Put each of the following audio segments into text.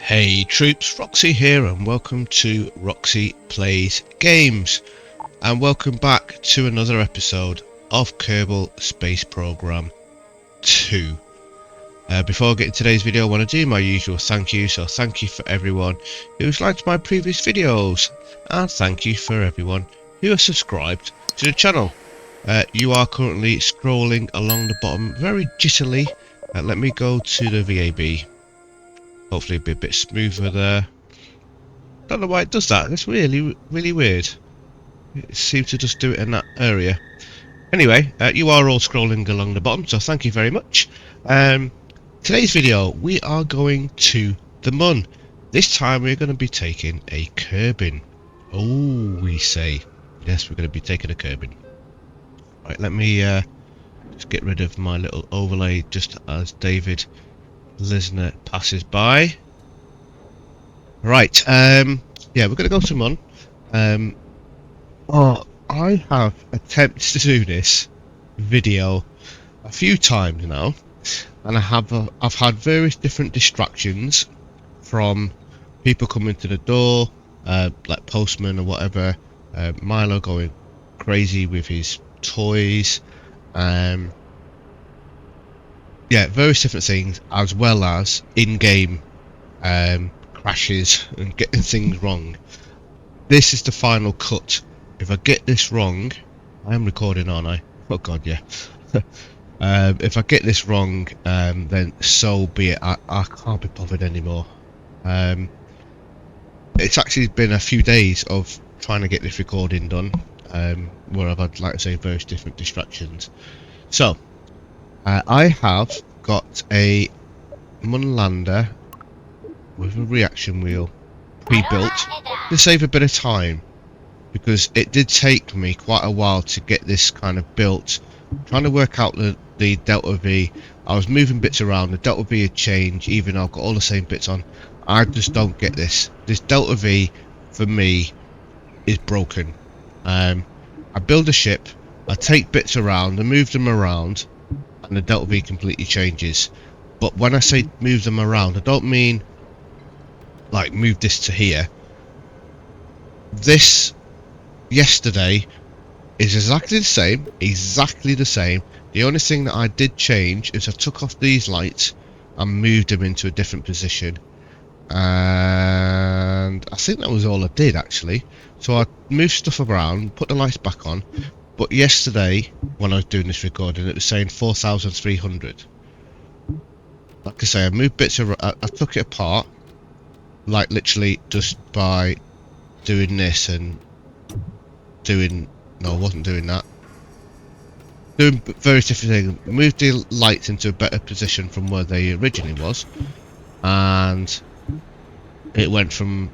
Hey troops, Roxee here and welcome to Roxee Plays Games, and welcome back to another episode of Kerbal Space Program 2. Before I get into today's video, I want to do my usual thank you. So thank you for everyone who's liked my previous videos, and thank you for everyone who has subscribed to the channel. You are currently scrolling along the bottom very jittily. Let me go to the VAB. Hopefully it'll be a bit smoother there. Don't know why it does that. It's really weird. It seems to just do it in that area. Anyway, you are all scrolling along the bottom, so thank you very much. Today's video, we are going to the Mun. This time we're going to be taking a Kerbin. Oh, we say. Yes, we're going to be taking a Kerbin. Right, let me just get rid of my little overlay just as David Lisner passes by. Right, yeah, we're going to go to Mun. I have attempted to do this video a few times now, and I've had various different distractions from people coming to the door, like postmen or whatever, Milo going crazy with his toys, yeah, various different things, as well as in-game crashes and getting things wrong. This is the final cut. If I get this wrong, I am recording, aren't I? Oh god, yeah. If I get this wrong, then so be it. I can't be bothered anymore. It's actually been a few days of trying to get this recording done, where I've had, like I say, various different distractions. So, I have got a Mun lander with a reaction wheel pre-built to save a bit of time, because it did take me quite a while to get this kind of built. Trying to work out the Delta V. I was moving bits around. The Delta V had changed, even though I've got all the same bits on. I just don't get this. This Delta V for me is broken. I build a ship, I take bits around, I move them around, and the Delta V completely changes. But when I say move them around, I don't mean like move this to here. This yesterday is exactly the same. The only thing that I did change is I took off these lights and moved them into a different position, and I think that was all I did actually. So I moved stuff around, put the lights back on, but yesterday when I was doing this recording it was saying 4,300. Like I say, I moved bits around. I took it apart, like literally just by doing this and doing, no, I wasn't doing that, doing various different things. Moved the lights into a better position from where they originally was, and it went from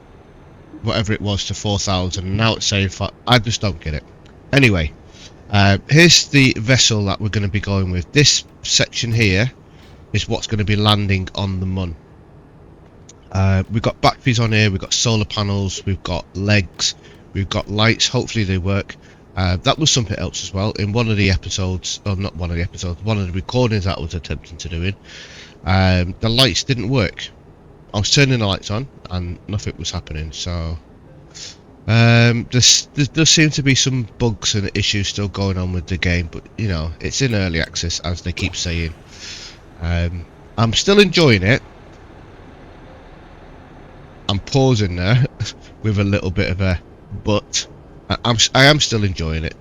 whatever it was to 4,000, and now it's saying I just don't get it. Anyway, here's the vessel that we're going to be going with. This section here is what's going to be landing on the Mun. We've got batteries on here, we've got solar panels, we've got legs, we've got lights. Hopefully they work. That was something else as well. In one of the episodes, or not one of the episodes, one of the recordings that I was attempting to do the lights didn't work. I was turning the lights on and nothing was happening. So there does seem to be some bugs and issues still going on with the game, but you know, it's in early access, as they keep saying. I'm still enjoying it. I'm pausing there with a little bit of a but. I am still enjoying it.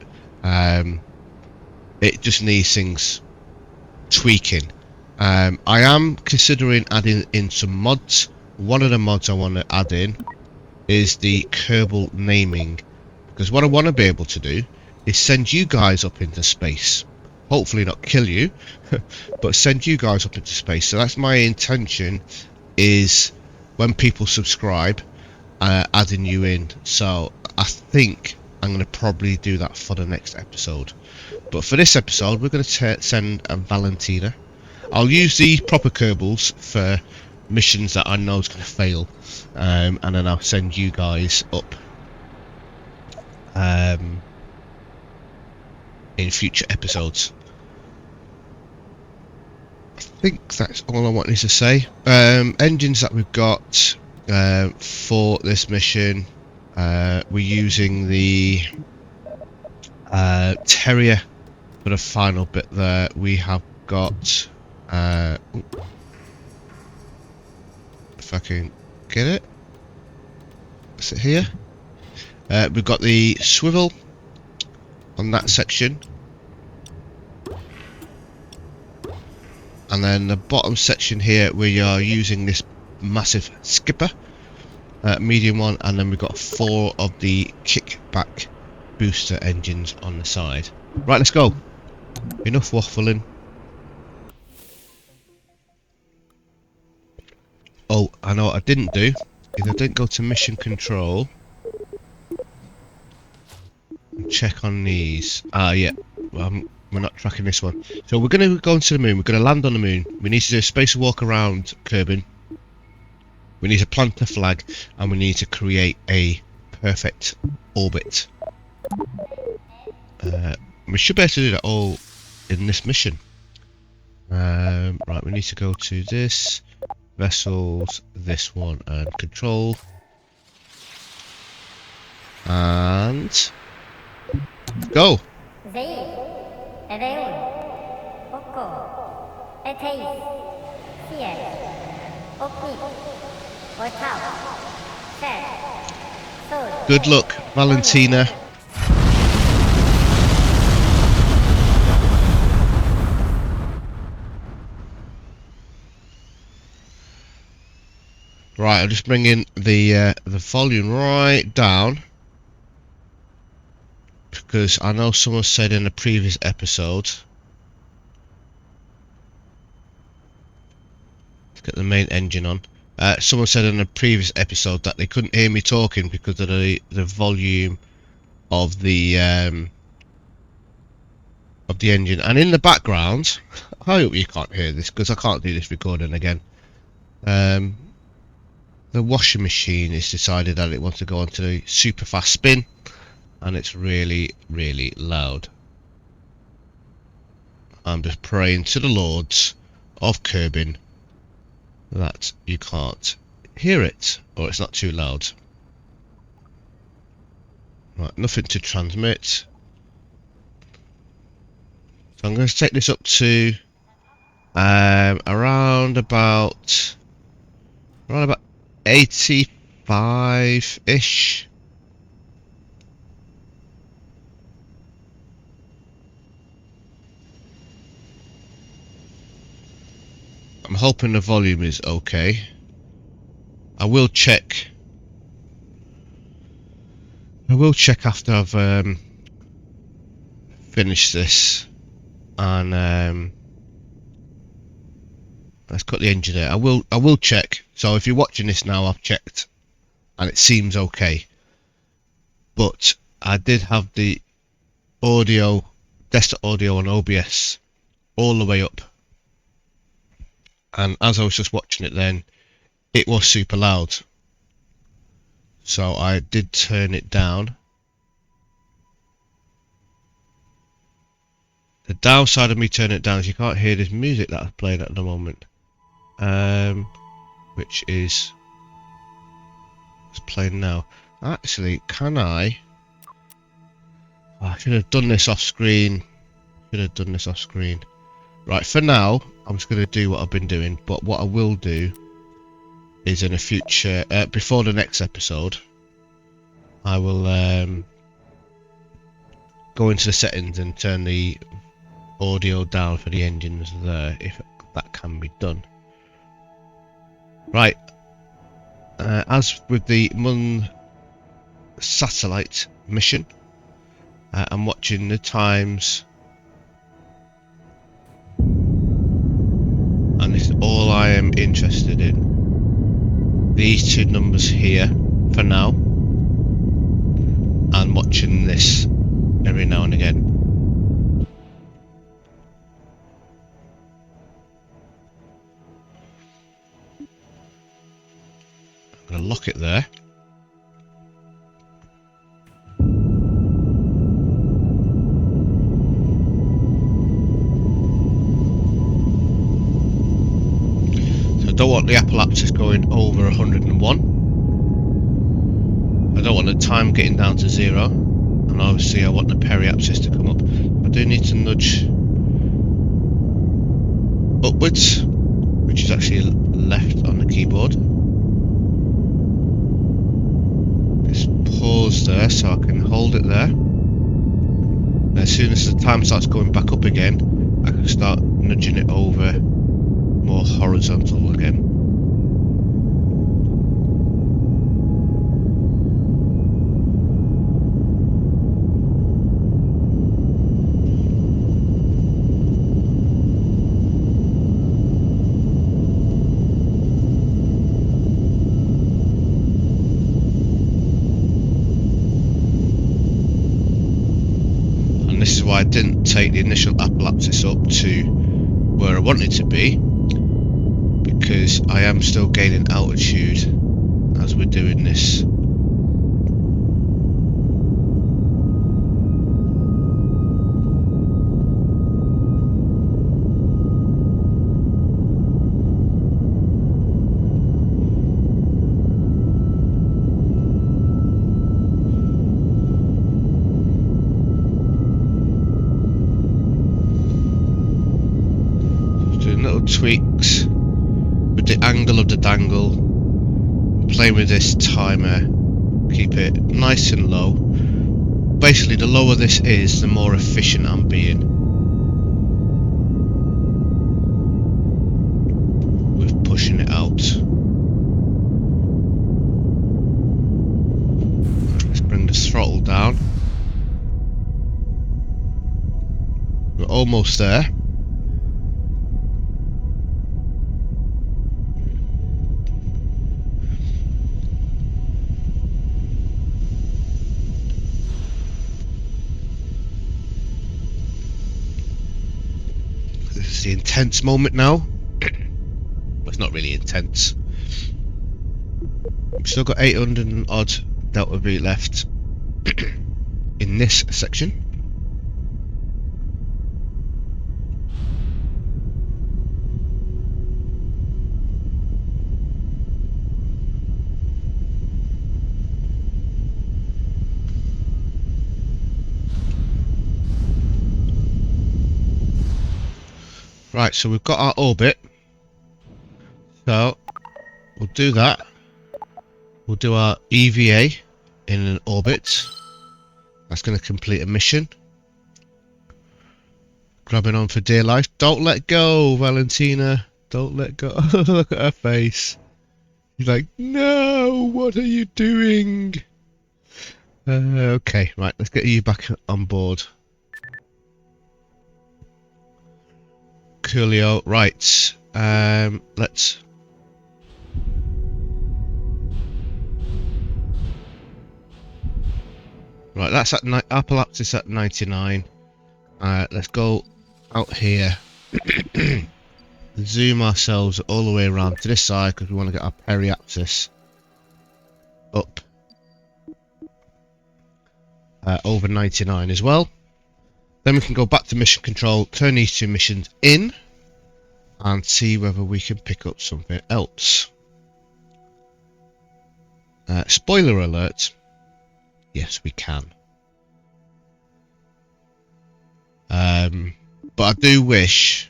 It just needs things tweaking. I am considering adding in some mods. One of the mods I want to add in is the Kerbal naming, because what I want to be able to do is send you guys up into space. Hopefully not kill you, but send you guys up into space. So that's my intention, is when people subscribe, adding you in. So I think I'm going to probably do that for the next episode. But for this episode, we're going to send a Valentina. I'll use the proper Kerbals for missions that I know is going to fail, and then I'll send you guys up in future episodes. I think that's all I wanted to say. Engines that we've got for this mission, we're using the Terrier for the final bit there. We have got if I can get it, is it here? We've got the swivel on that section, and then the bottom section here we are using this massive skipper, medium one, and then we've got 4 of the kickback booster engines on the side. Right, let's go. Enough waffling. Oh, I know what I didn't do is I didn't go to mission control and check on these. Yeah, well, we're not tracking this one. So we're going to go into the moon. We're going to land on the moon. We need to do a spacewalk around Kerbin. We need to plant a flag, and we need to create a perfect orbit. We should be able to do that all in this mission. Right, we need to go to this, vessels, this one, and control. And go! Good luck, Valentina. Right, I'm just bringing the volume right down, because I know someone said in a previous episode, let's get the main engine on. Someone said in a previous episode that they couldn't hear me talking because of the volume of the engine. And in the background, I hope you can't hear this because I can't do this recording again. The washing machine has decided that it wants to go onto the super fast spin, and it's really, really loud. I'm just praying to the lords of Kerbin that you can't hear it, or it's not too loud. Right, nothing to transmit. So I'm going to take this up to around about 85-ish. I'm hoping the volume is okay. I will check. After I've finished this, and let's cut the engine there. I will check. So if you're watching this now, I've checked, and it seems okay. But I did have the audio, desktop audio on OBS all the way up, and as I was just watching it then, it was super loud. So I did turn it down. The downside of me turning it down is you can't hear this music that I'm playing at the moment, which is it's playing now. Actually, can I? Oh, I should have done this off screen. Right, for now, I'm just going to do what I've been doing. But what I will do is in a future, before the next episode, I will go into the settings and turn the audio down for the engines there, if that can be done. Right, as with the Moon satellite mission, I'm watching the times, and this is all I am interested in. These 2 numbers here for now, and watching this every now and again. I'm going to lock it there. apoapsis going over 101. I don't want the time getting down to 0, and obviously I want the periapsis to come up. I do need to nudge upwards, which is actually left on the keyboard. Just pause there so I can hold it there. And as soon as the time starts going back up again, I can start nudging it over more horizontal again. This is why I didn't take the initial apoapsis up to where I wanted to be, because I am still gaining altitude as we're doing this. Little tweaks with the angle of the dangle, playing with this timer, keep it nice and low. Basically, the lower this is, the more efficient I'm being with pushing it out. Let's bring the throttle down. We're almost there. This is the intense moment now. Well, it's not really intense. We've still got 800 and odd delta V left in this section. Right, so we've got our orbit. So we'll do that. We'll do our EVA in an orbit. That's going to complete a mission. Grabbing on for dear life. Don't let go, Valentina. Don't let go. Look at her face. She's like, no, what are you doing? Okay, right, let's get you back on board. Coolio, right. Let's. Right, that's at apoapsis at 99. Let's go out here. Zoom ourselves all the way around to this side because we want to get our periapsis up over 99 as well. Then we can go back to mission control, turn these two missions in, and see whether we can pick up something else. Spoiler alert, yes we can. But I do wish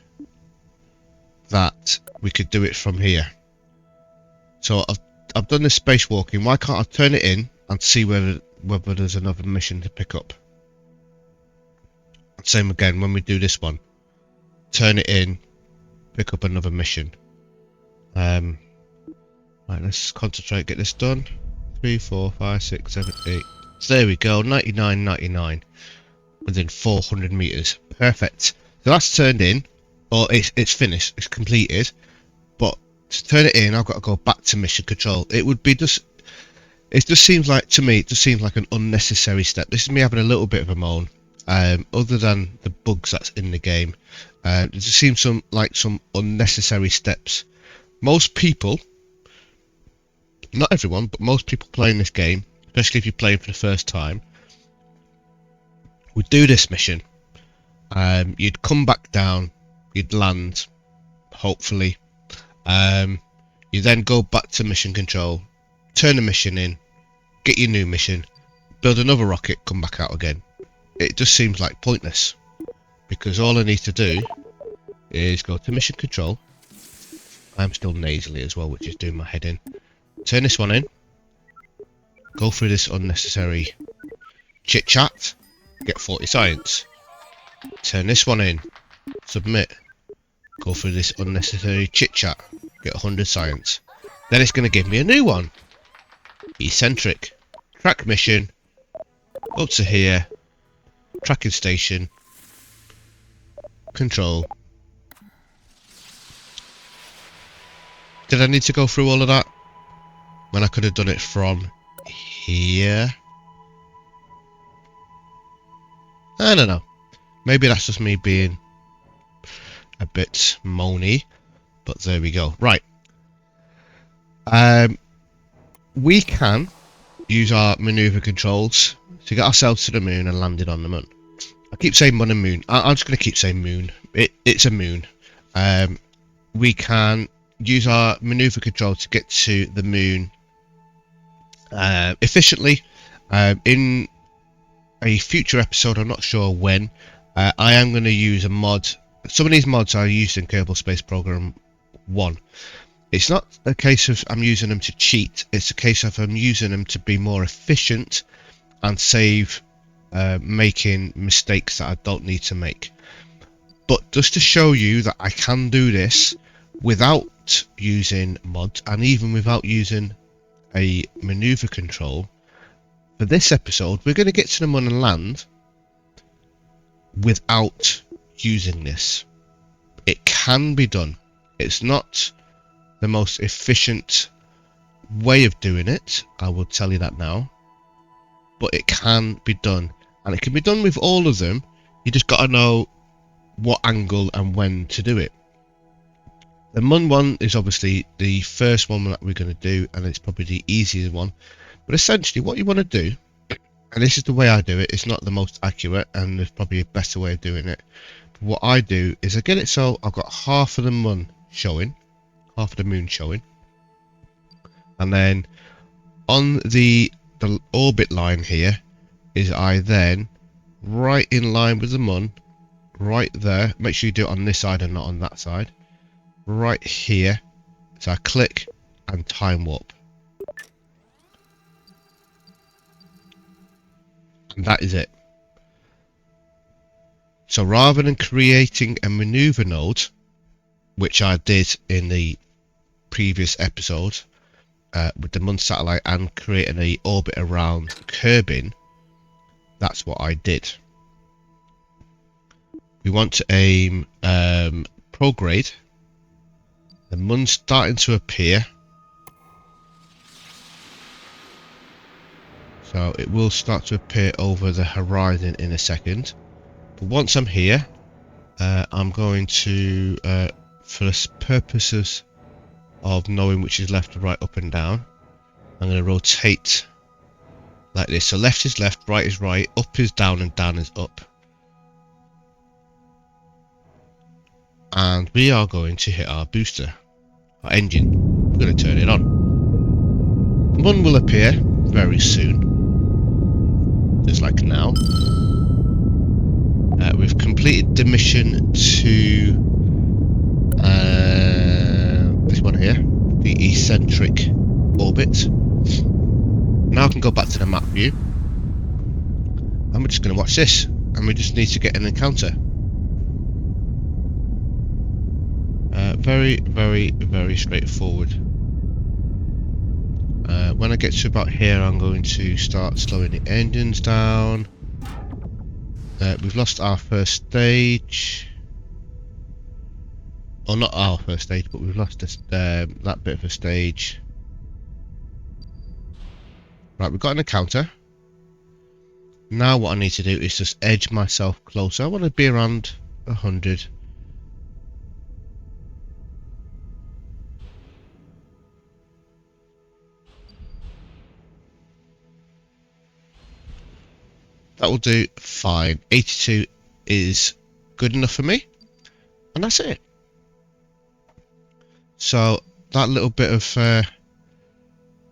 that we could do it from here. So I've done this spacewalking, why can't I turn it in and see whether there's another mission to pick up? Same again when we do this one. Turn it in, pick up another mission. Right, let's concentrate, get this done. 3, 4, 5, 6, 7, 8. So there we go, 99, 99. Within 400 meters. Perfect. So that's turned in, or it's finished, it's completed. But to turn it in, I've got to go back to mission control. It would be just. It just seems like, to me, it just seems like an unnecessary step. This is me having a little bit of a moan. Other than the bugs that's in the game, it just seems like some unnecessary steps. Most people, not everyone, but most people playing this game, especially if you're playing for the first time, would do this mission. You'd come back down, you'd land, hopefully. You then go back to mission control, turn the mission in, get your new mission, build another rocket, come back out again. It just seems like pointless, because all I need to do is go to mission control. I'm still nasally as well, which is doing my head in. Turn this one in, go through this unnecessary chit chat, get 40 science. Turn this one in, submit, go through this unnecessary chit chat, get 100 science. Then it's going to give me a new one. Eccentric, track mission, up to here, tracking station, control. Did I need to go through all of that when I could have done it from here? I don't know. Maybe that's just me being a bit moany, but there we go. Right. We can use our maneuver controls to get ourselves to the moon and land it on the moon. I keep saying moon and moon. I'm just going to keep saying moon. It's a moon. We can use our maneuver control to get to the moon efficiently. In a future episode, I'm not sure when, I am going to use a mod. Some of these mods are used in Kerbal Space Program 1. It's not a case of I'm using them to cheat, it's a case of I'm using them to be more efficient and save making mistakes that I don't need to make. But just to show you that I can do this without using mods and even without using a maneuver control, for this episode we're going to get to the moon and land without using this. It can be done. It's not the most efficient way of doing it, I will tell you that now, but it can be done, and it can be done with all of them. You just got to know what angle and when to do it. The Mun one is obviously the first one that we're going to do, and it's probably the easiest one. But essentially what you want to do, and this is the way I do it, it's not the most accurate and there's probably a better way of doing it, but what I do is I get it so I've got half of the moon showing, half of the moon showing, and then on the orbit line here is I then right in line with the moon, right there, make sure you do it on this side and not on that side, right here, so I click and time warp, and that is it. So rather than creating a maneuver node, which I did in the previous episode with the Mun satellite and creating an orbit around Kerbin, that's what I did. We want to aim prograde. The Mun's starting to appear, so it will start to appear over the horizon in a second. But once I'm here, I'm going to, for the purposes of knowing which is left, right, up and down, I'm going to rotate like this. So left is left, right is right, up is down, and down is up. And we are going to hit our booster, our engine. We're going to turn it on. The Mun will appear very soon, just like now. We've completed the mission to this one here, the eccentric orbit. Now I can go back to the map view, and we're just going to watch this, and we just need to get an encounter. Very straightforward. When I get to about here, I'm going to start slowing the engines down. We've lost our first stage, or not our first stage, but we've lost this, that bit of a stage. Right, we've got an encounter. Now what I need to do is just edge myself closer. I want to be around 100. That will do fine. 82 is good enough for me, and that's it. So that little bit of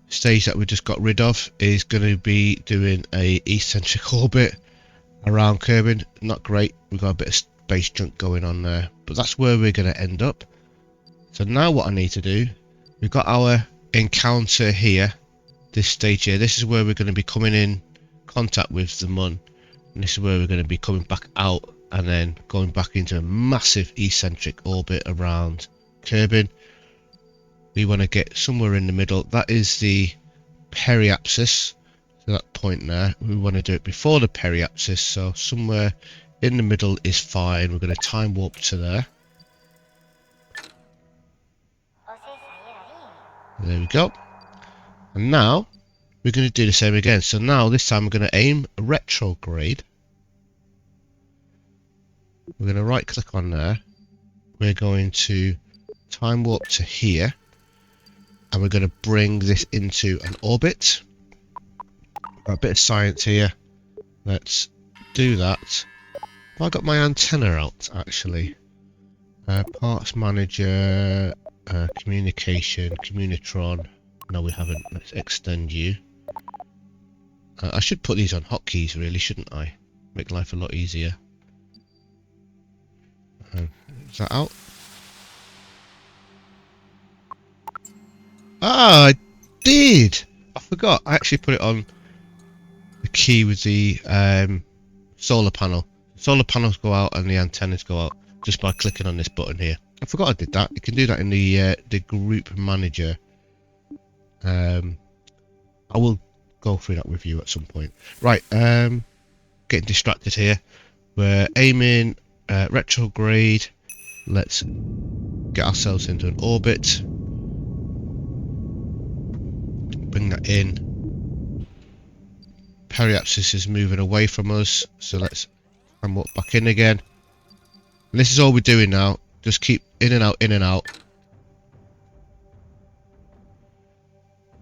stage that we just got rid of is going to be doing a eccentric orbit around Kerbin. Not great, we've got a bit of space junk going on there, but that's where we're going to end up. So now what I need to do, we've got our encounter here, this stage here. This is where we're going to be coming in contact with the Mun, and this is where we're going to be coming back out and then going back into a massive eccentric orbit around Kerbin. We want to get somewhere in the middle. That is the periapsis, so that point there. We want to do it before the periapsis, so somewhere in the middle is fine. We're going to time warp to there. There we go. And now we're going to do the same again. So now this time we're going to aim retrograde. We're going to right click on there. We're going to time warp to here. And we're going to bring this into an orbit. Got a bit of science here. Let's do that. Have I got my antenna out actually? Parts manager, communication, communitron. No, we haven't. Let's extend you. I should put these on hotkeys, really, shouldn't I? Make life a lot easier. Is that out? Ah, I did! I forgot. I actually put it on the key with the solar panel. Solar panels go out and the antennas go out just by clicking on this button here. I forgot I did that. You can do that in the group manager. I will go through that with you at some point. Right, getting distracted here. We're aiming retrograde. Let's get ourselves into an orbit. Bring that in. Periapsis is moving away from us, so let's come up back in again. And this is all we're doing now. Just keep in and out, in and out.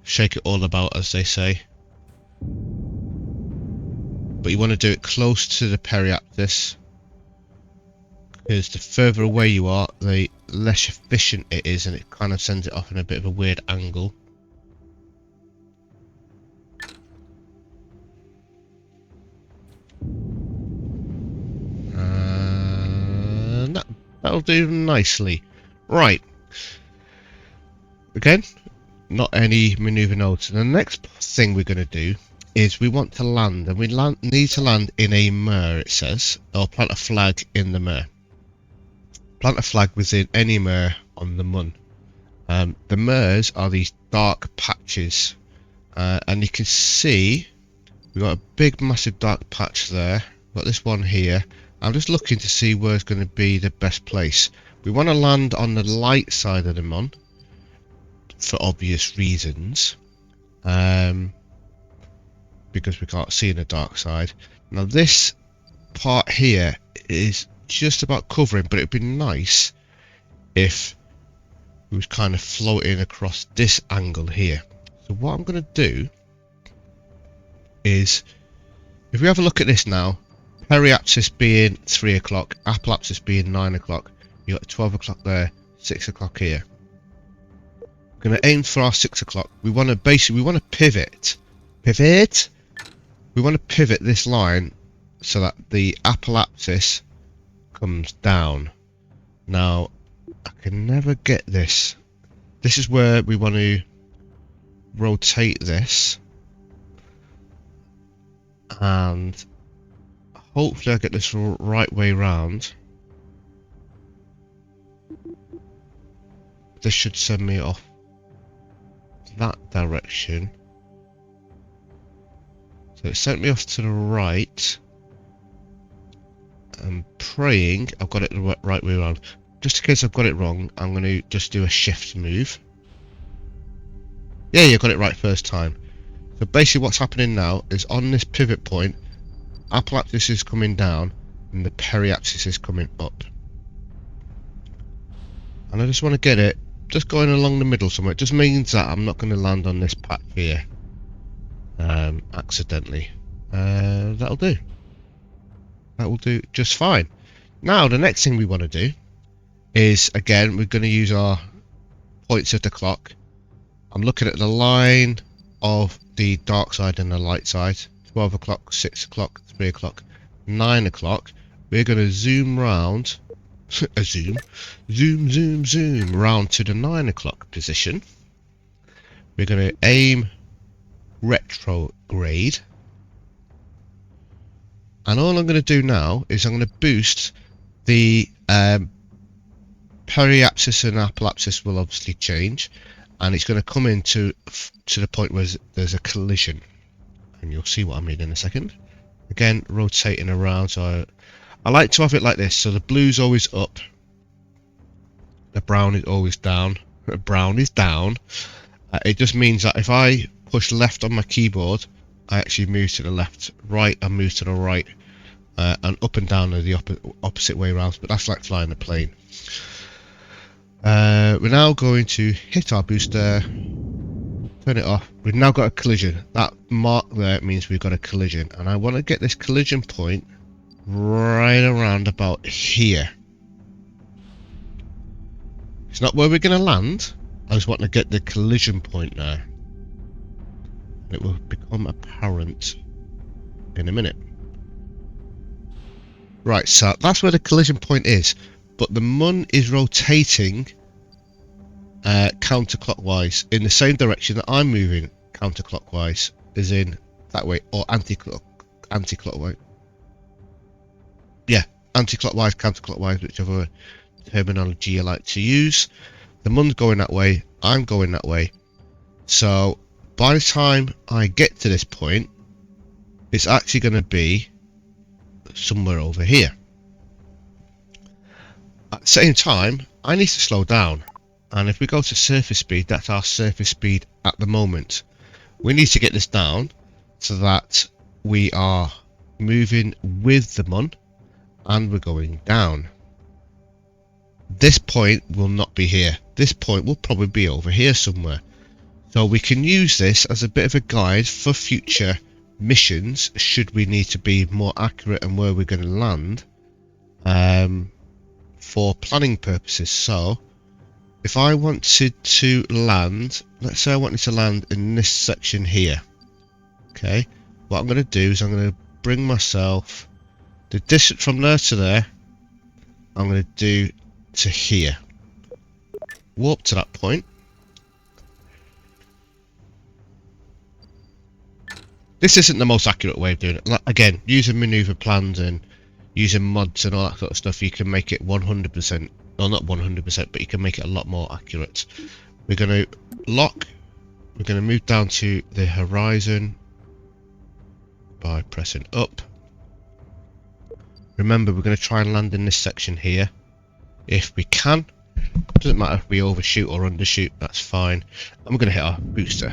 Shake it all about, as they say. But you want to do it close to the periapsis, because the further away you are, the less efficient it is, and it kind of sends it off in a bit of a weird angle. And that'll do nicely. Right. Again, not any maneuver nodes. And the next thing we're going to do is we want to land, and we need to land in a MER, it says, or plant a flag in the MER. Plant a flag within any MER on the Mun. The MERs are these dark patches, and you can see we've got a big massive dark patch there. We've got this one here. I'm just looking to see where it's going to be the best place. We want to land on the light side of the Mun for obvious reasons, because we can't see in the dark side. Now this part here is just about covering, but it'd be nice if we was kind of floating across this angle here. So what I'm going to do is, if we have a look at this now, periapsis being 3 o'clock, apoapsis being 9 o'clock, you got 12 o'clock there, 6 o'clock here. We're going to aim for our 6 o'clock. We want to pivot. We want to pivot this line so that the apoapsis comes down. Now, I can never get this. This is where we want to rotate this, and hopefully I get this right way round. This should send me off that direction. So it sent me off to the right. I'm praying I've got it the right way around. Just in case I've got it wrong, I'm going to just do a shift move. Yeah, you got it right first time. So basically what's happening now is on this pivot point, apoapsis is coming down and the periapsis is coming up. And I just want to get it just going along the middle somewhere. It just means that I'm not going to land on this patch here accidentally. That'll do. That will do just fine. Now the next thing we want to do is, again, we're going to use our points of the clock. I'm looking at the line of the dark side and the light side. 12 o'clock, 6 o'clock, 3 o'clock, 9 o'clock. We're going to zoom round, zoom round to the 9 o'clock position. We're going to aim retrograde. And all I'm going to do now is I'm going to boost the periapsis and apoapsis will obviously change, and it's going to come into to the point where there's a collision, and you'll see what I mean in a second. Again, rotating around, so I like to have it like this, so the blue's always up, the brown is always down. Brown is down. It just means that if I push left on my keyboard, I actually move to the left. Right, I move to the right, and up and down are the opposite way around, but that's like flying a plane. We're now going to hit our booster, turn it off. We've now got a collision. That mark there means we've got a collision, and I want to get this collision point right around about here. It's not where we're going to land. I just want to get the collision point there. It will become apparent in a minute. Right, so that's where the collision point is, but the Mun is rotating counterclockwise in the same direction that I'm moving counterclockwise, as in that way, or anti-clockwise. Yeah, anti-clockwise, counterclockwise, whichever terminology you like to use. The Mun's going that way, I'm going that way. So by the time I get to this point, it's actually going to be somewhere over here. At the same time, I need to slow down, and if we go to surface speed, that's our surface speed at the moment. We need to get this down so that we are moving with the Mun and we're going down. This point will not be here. This point will probably be over here somewhere. So we can use this as a bit of a guide for future missions, should we need to be more accurate on where we're going to land, for planning purposes. So if I wanted to land, let's say I wanted to land in this section here. Okay, what I'm going to do is I'm going to bring myself the distance from there to there. I'm going to do to here, warp to that point. This isn't the most accurate way of doing it. Again, using maneuver plans and using mods and all that sort of stuff, you can make it 100%, or not 100%, but you can make it a lot more accurate. We're going to lock, we're going to move down to the horizon by pressing up. Remember, we're going to try and land in this section here if we can. Doesn't matter if we overshoot or undershoot, that's fine. And we're going to hit our booster,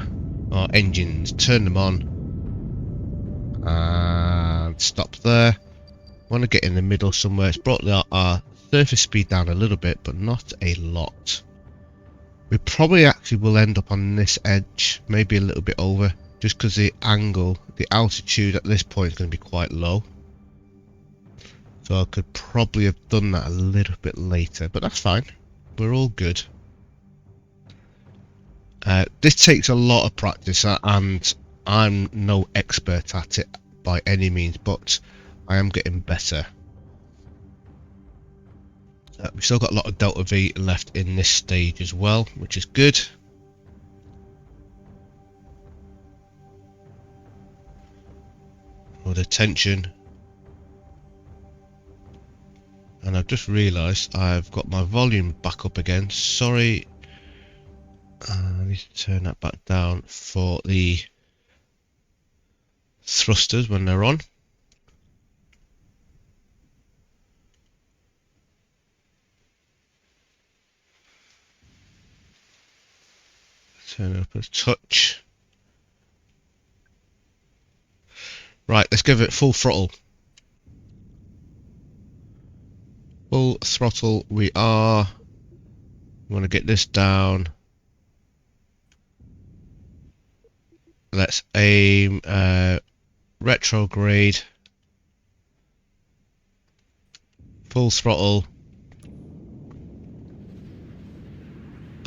our engines, turn them on, and stop there. Want to get in the middle somewhere. It's brought our surface speed down a little bit, but not a lot. We probably actually will end up on this edge, maybe a little bit over, just because the angle, the altitude at this point is going to be quite low. So I could probably have done that a little bit later, but that's fine. We're all good. This takes a lot of practice, and I'm no expert at it by any means, but I am getting better. We've still got a lot of Delta V left in this stage as well, which is good. With attention. And I've just realised I've got my volume back up again. Sorry. I need to turn that back down for the thrusters when they're on. Turn it up a touch. Right, let's give it full throttle. Full throttle we are. We want to get this down. Let's aim retrograde. Full throttle.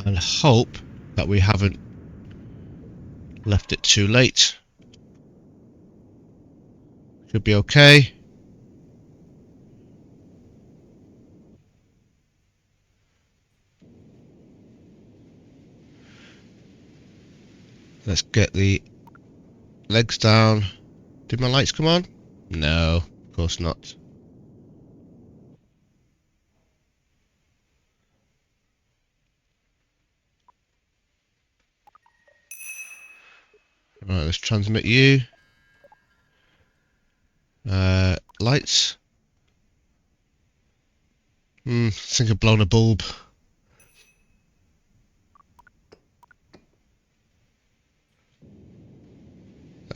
and hope that we haven't left it too late. Should be okay. Let's get the legs down. Did my lights come on? No, of course not. Right, let's transmit you. Lights. I think I've blown a bulb.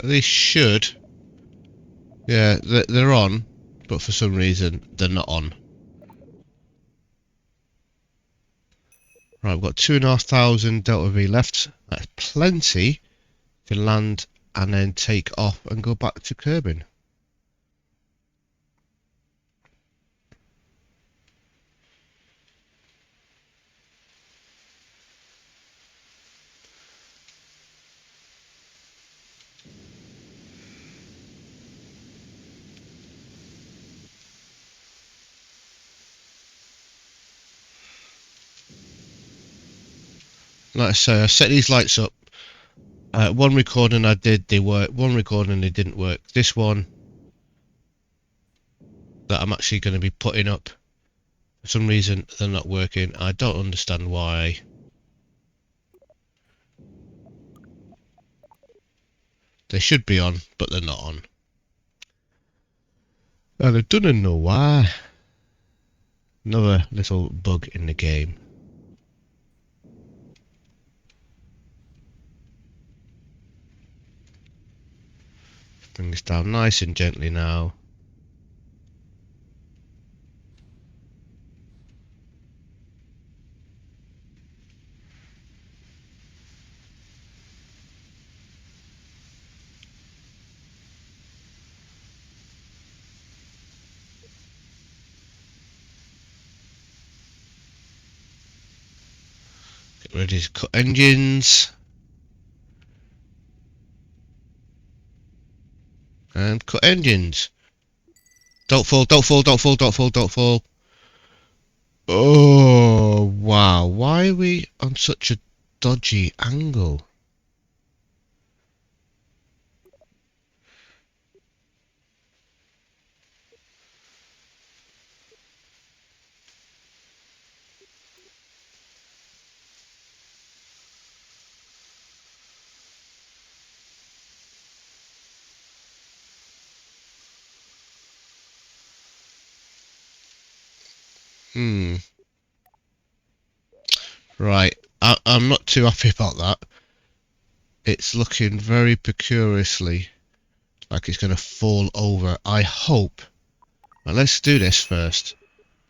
They should. Yeah, they're on, but for some reason they're not on. Right, we've got 2,500 Delta V left. That's plenty to land and then take off and go back to Kerbin. Like I say, I set these lights up. One recording I did, they work. One recording they didn't work. This one that I'm actually going to be putting up, for some reason they're not working. I don't understand why. They should be on, but they're not on. And I don't know why. Another little bug in the game. Bring this down nice and gently now. Get ready to cut engines. And cut engines. Don't fall, don't fall, don't fall, don't fall, don't fall. Oh, wow. Why are we on such a dodgy angle? Right. I'm not too happy about that. It's looking very precariously like it's going to fall over. I hope. Well, let's do this first.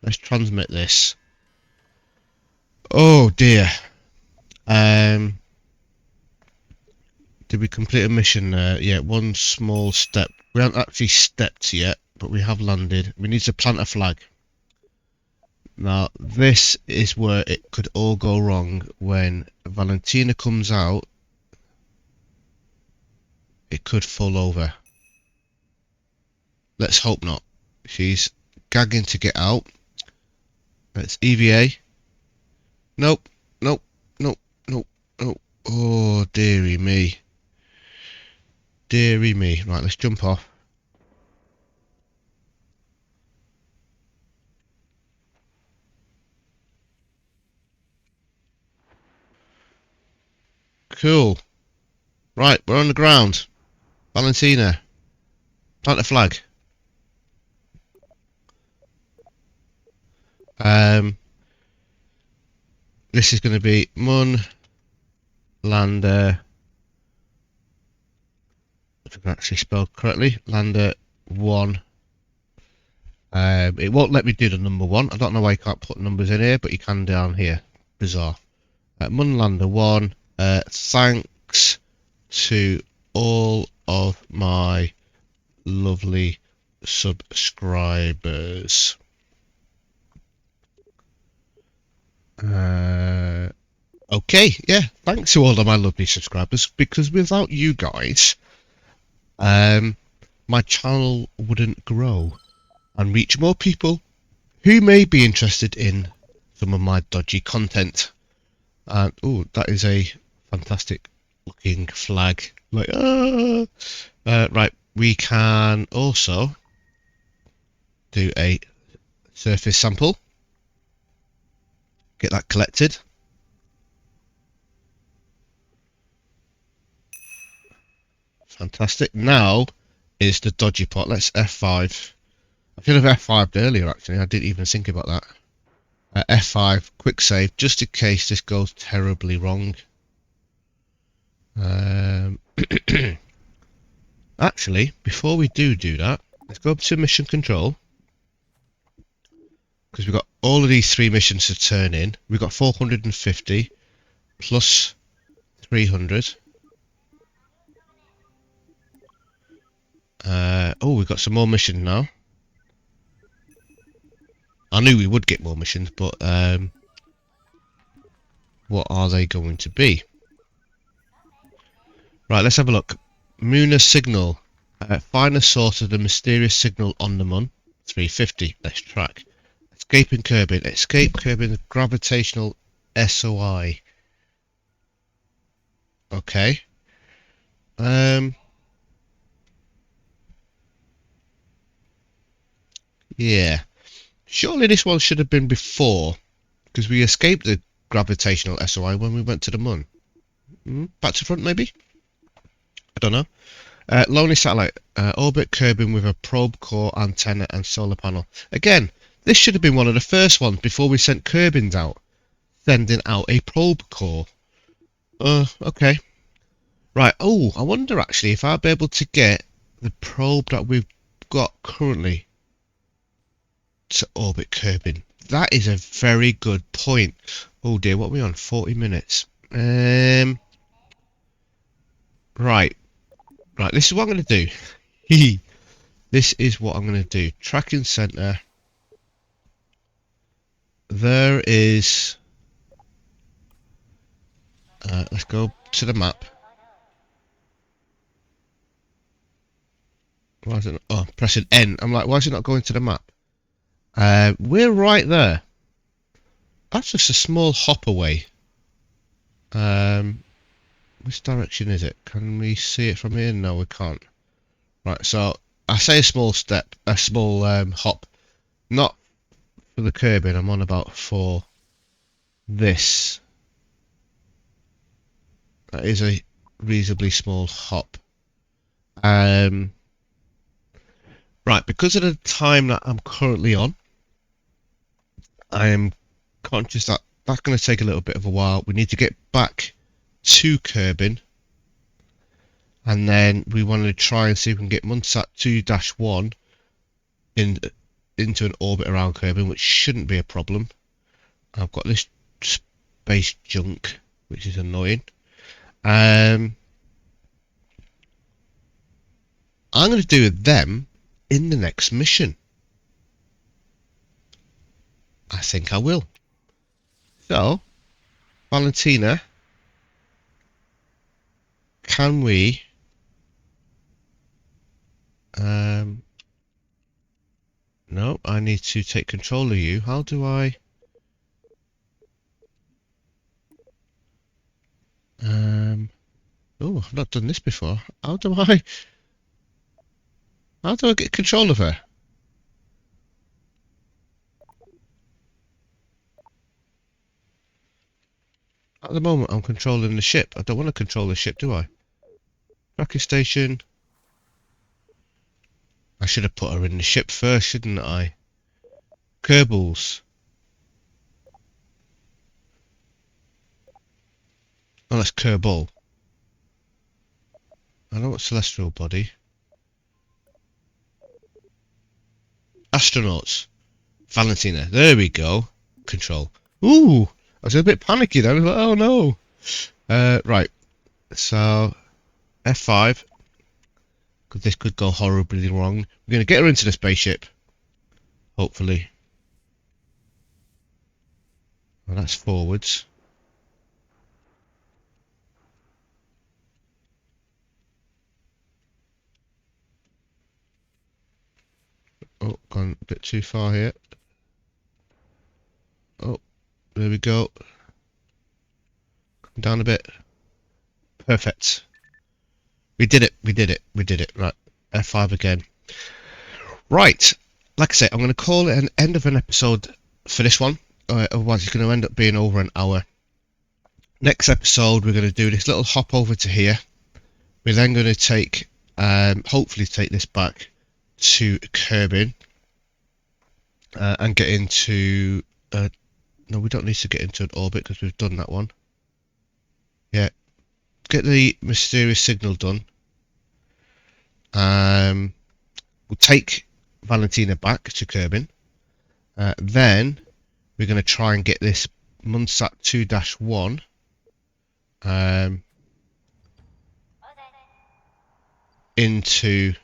Let's transmit this. Oh dear. Did we complete a mission there? Yeah, one small step. We haven't actually stepped yet, but we have landed. We need to plant a flag. Now, this is where it could all go wrong when Valentina comes out. It could fall over. Let's hope not. She's gagging to get out. Let's EVA. Nope, nope, nope, nope, nope. Oh, dearie me. Dearie me. Right, let's jump off. Cool. Right, we're on the ground. Valentina, plant a flag. This is going to be Mun Lander. If I can actually spell correctly, Lander 1. It won't let me do the number 1. I don't know why you can't put numbers in here, but you can down here. Bizarre. Mun Lander 1. Thanks to all of my lovely subscribers. Okay, yeah, thanks to all of my lovely subscribers, because without you guys, um, my channel wouldn't grow and reach more people who may be interested in some of my dodgy content. And oh, that is a fantastic looking flag. Like, right, we can also do a surface sample, get that collected. Fantastic. Now is the dodgy part. Let's F5. I should have F5'd earlier actually. I didn't even think about that. F5, quick save, just in case this goes terribly wrong. Actually, before we do that, let's go up to mission control. Because we've got all of these 3 missions to turn in. We've got 450 plus 300. Oh, we've got some more missions now. I knew we would get more missions, but what are they going to be? Right, let's have a look. Lunar signal. Find the source of the mysterious signal on the Mun. 350. Let's track. Escaping Kerbin. Escape Kerbin's gravitational SOI. Okay. Yeah. Surely this one should have been before, because we escaped the gravitational SOI when we went to the Mun. Back to front, maybe? I don't know. Lonely satellite. Orbit Kerbin with a probe core, antenna, and solar panel. Again, this should have been one of the first ones before we sent Kerbins out. Sending out a probe core. Okay. Right. Oh, I wonder actually if I'll be able to get the probe that we've got currently to orbit Kerbin. That is a very good point. Oh dear, what are we on? 40 minutes. Right. Right, this is what I'm going to do. This is what I'm going to do. Tracking center. There is... let's go to the map. Why is it not? Oh, pressing N. I'm like, why is it not going to the map? We're right there. That's just a small hop away. Which direction is it? Can we see it from here? No, we can't. Right, so I say a small step, a small hop. Not for the Kerbin, I'm on about for this. That is a reasonably small hop. Right, because of the time that I'm currently on, I am conscious that that's going to take a little bit of a while. We need to get back to Kerbin, and then we want to try and see if we can get Munsat 2-1 into an orbit around Kerbin, which shouldn't be a problem. I've got this space junk, which is annoying. I'm going to do them in the next mission. I think I will. So, Valentina, can we no, I need to take control of you. How do I oh, I've not done this before. How do I get control of her? At the moment I'm controlling the ship. I don't want to control the ship, do I? Tracking station. I should have put her in the ship first, shouldn't I? Kerbals. Oh, that's Kerbal. I know what celestial body. Astronauts. Valentina. There we go. Control. Ooh! I was a bit panicky then. I was like, oh no. Right. So, F5. Because this could go horribly wrong. We're going to get her into the spaceship. Hopefully. Well, that's forwards. Oh, gone a bit too far here. Oh, there we go. Come down a bit. Perfect. We did it. We did it. We did it. Right. F5 again. Right. Like I say, I'm going to call it an end of an episode for this one. Otherwise, it's going to end up being over an hour. Next episode, we're going to do this little hop over to here. We're then going to take, hopefully take this back to Kerbin and get into, no, we don't need to get into an orbit because we've done that one. Yeah, get the mysterious signal done. We'll take Valentina back to Kerbin. Then we're going to try and get this Munsat 2-1 into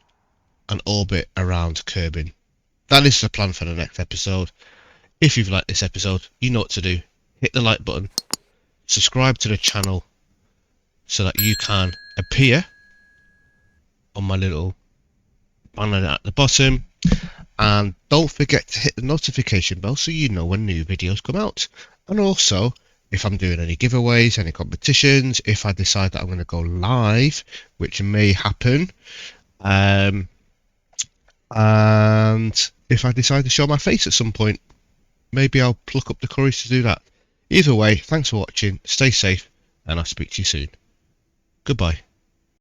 an orbit around Kerbin. That is the plan for the next episode. If you've liked this episode, you know what to do. Hit the like button, subscribe to the channel so that you can appear on my little banner at the bottom, and don't forget to hit the notification bell so you know when new videos come out. And also, if I'm doing any giveaways, any competitions, if I decide that I'm going to go live, which may happen, and if I decide to show my face at some point, maybe I'll pluck up the courage to do that. Either way, thanks for watching, stay safe, and I'll speak to you soon. Goodbye.